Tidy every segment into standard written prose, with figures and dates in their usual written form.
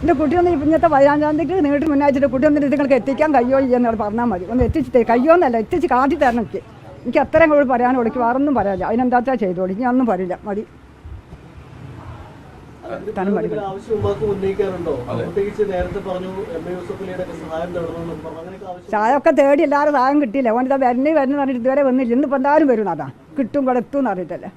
എൻ്റെ കുട്ടിയൊന്ന് ഇന്നത്തെ 15-ാം തീയതിക്ക് നീട്ടി മുന്നാഴ്ച കുട്ടിയൊന്നും നിങ്ങൾക്ക് എത്തിക്കാൻ കഴിയോ എന്നോട് പറഞ്ഞാൽ മതി. ഒന്ന് എത്തിച്ച് കഴിയുമെന്നല്ല, എത്തിച്ച് കാട്ടി തരണം. എനിക്ക് അത്രയും കൂടി പറയാനോട് എനിക്ക് വേറൊന്നും പറയാനില്ല. അതിനെന്താച്ചാൽ ചെയ്തോളി, ഞാൻ ഒന്നും പറയില്ല. മതി. ചായൊക്കെ തേടി എല്ലാവരും സഹായം കിട്ടിയില്ല. ഓനിതാ വരുന്ന പറഞ്ഞിട്ട് ഇതുവരെ വന്നില്ല. ഇന്നിപ്പോൾ എന്തായാലും വരും. അതാ കിട്ടും ഇവിടെ എത്തും എന്ന് അറിയിട്ടല്ലേ.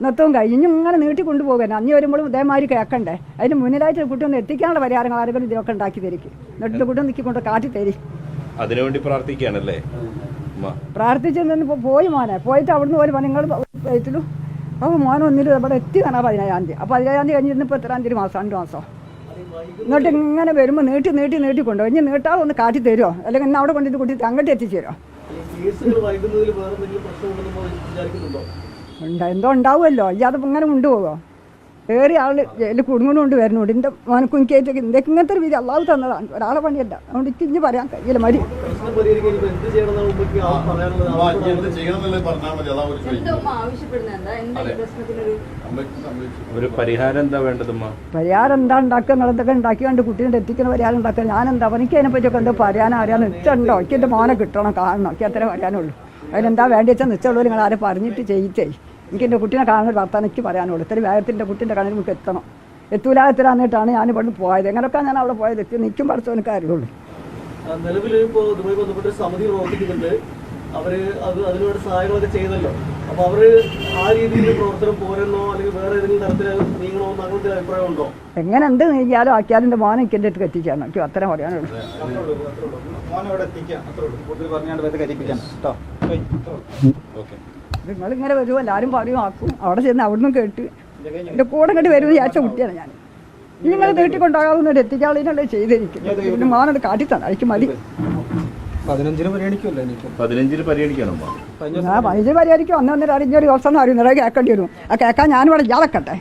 ഇന്നത്തും കഴിഞ്ഞ് ഇങ്ങനെ നീട്ടി കൊണ്ടുപോകാൻ അഞ്ഞ് വരുമ്പോഴും ഇതേമാതിരി കേൾക്കണ്ടേ. അതിന് മുന്നിലായിട്ട് കുട്ടി ഒന്ന് എത്തിക്കാനുള്ള പരിഹാരങ്ങൾ ആരെങ്കിലും ഇതിനൊക്കെ ഉണ്ടാക്കി തരിക്കും. എന്നിട്ട് കുട്ടി നിൽക്കൊണ്ട് കാട്ടി തരി. അതിനുവേണ്ടി പ്രാർത്ഥിക്കുകയാണല്ലേ. പ്രാർത്ഥിച്ചു പോയി മോനെ. പോയിട്ട് അവിടുന്ന് പോലും നിങ്ങൾ വയറ്റിലും അപ്പോൾ മോനെ ഒന്നിലും ഇവിടെ എത്തി തന്നെ 15-ാം തീയതി. അപ്പോൾ 15-ാം തീയതി കഴിഞ്ഞിരുന്നിപ്പോൾ എത്രാം തീയതി മാസം 2 മാസം. എന്നിട്ട് ഇങ്ങനെ വരുമ്പോൾ നീട്ടി കൊണ്ടുപോയി. ഇനി നീട്ടാതെ ഒന്ന് കാട്ടി തരുമോ, അല്ലെങ്കിൽ ഇന്ന് അവിടെ കൊണ്ടിട്ട് കുട്ടി അങ്ങോട്ട് എത്തിച്ചു തരുമോ? എന്തോ ഉണ്ടാവുമല്ലോ. അല്ലാതെ ഇങ്ങനെ കൊണ്ടുപോകുമോ? വേറെ ആൾ ജയിലിൽ കുടുങ്ങുകൊണ്ട് വരുന്നുണ്ട്. എൻ്റെ മോനക്കും എനിക്കായിട്ട് എന്തൊക്കെ ഇങ്ങനത്തെ ഒരു വിധി അള്ളാഹു തന്നതാണ്, ഒരാളെ പണിയല്ല. അതുകൊണ്ട് എനിക്ക് ഇനി പറയാൻ കഴിയില്ല. മതി. ഒരു പരിഹാരം എന്താ വേണ്ടതുമ്മ? പരിഹാരം എന്താ ഉണ്ടാക്കുക എന്നുള്ളതൊക്കെ ഉണ്ടാക്കിക്കൊണ്ട് കുട്ടീനെ എത്തിക്കുന്ന പരിഹാരം ഉണ്ടാക്കുക. ഞാനെന്താ എനിക്ക് അതിനെപ്പറ്റിയൊക്കെ എന്തോ പറയാൻ അറിയാൻ നിച്ചുണ്ടോ? എനിക്ക് എൻ്റെ മോനെ കിട്ടണം, കാണണം. എനിക്ക് അത്രേ പറയാനുള്ളൂ. അതിനെന്താ വേണ്ടി വെച്ചാൽ നിച്ചുള്ളൂ. നിങ്ങൾ ആരെ പറഞ്ഞിട്ട് ചെയ്യിച്ചേ. എനിക്ക് എൻ്റെ കുട്ടീനെ കാണുന്ന വർത്താനം എനിക്ക് പറയാനുള്ളൂ. ഇത്രയും വേഗത്തിൻ്റെ കുട്ടീൻ്റെ കണ്ണിൽ നമുക്ക് എത്തണം. എത്തൂലാത്തിലാന്നിട്ടാണ് ഞാൻ ഇവിടുന്ന് പോയത്. എങ്ങനെയൊക്കെ ഞാൻ അവിടെ പോയത് എത്തി നിൽക്കും പഠിച്ചവനൊക്കെ അറിയുള്ളൂ. നിലവിൽ ഇപ്പോൾ ഇതുമായി ബന്ധപ്പെട്ട് സമിതി പ്രവർത്തിക്കുന്നുണ്ട്. അവർ അതിനോട് സഹായങ്ങളൊക്കെ ചെയ്തല്ലോ. അപ്പോൾ അവർ ആ രീതിയിൽ പ്രവർത്തനം പോരെന്നോ അല്ലെങ്കിൽ വേറെ ഏതെങ്കിലും തരത്തിൽ നീങ്ങണോ എന്ന് അങ്ങനത്തെ അഭിപ്രായം ഉണ്ടോ? എങ്ങനെ എന്ത് നീക്കിയാലും ആക്കിയാലും എൻ്റെ മോനെ എനിക്ക് എൻ്റെ അടുത്ത് എത്തിക്കാണ്. എനിക്ക് അത്ര പറയാനുള്ളൂ. നിങ്ങളിങ്ങനെ വരുമോ എല്ലാവരും പറയും ആക്കും. അവിടെ ചെന്ന് അവിടുന്ന് കേട്ട് എൻ്റെ കൂടെ ഇങ്ങോട്ട് വരുമെന്ന് വിചാരിച്ച കുട്ടിയാണ് ഞാൻ. നിങ്ങൾ നീട്ടിക്കൊണ്ടാകാവുന്നവർ എത്തിക്കാളിനല്ലേ ചെയ്തിരിക്കും. പിന്നെ മോനോട് കാട്ടിത്തന്നെ എനിക്ക് മതി. 15-ന് പരിഗണിക്കുമല്ലോ. 15-ന് പരിഗണിക്കണം. 15 പരിഹരിക്കും. 1-1.5 ദിവസം അറിയുന്നത് കേൾക്കേണ്ടി വരും. ആ കേൾക്കാൻ ഞാനിവിടെ ഇയാളെക്കട്ടെ.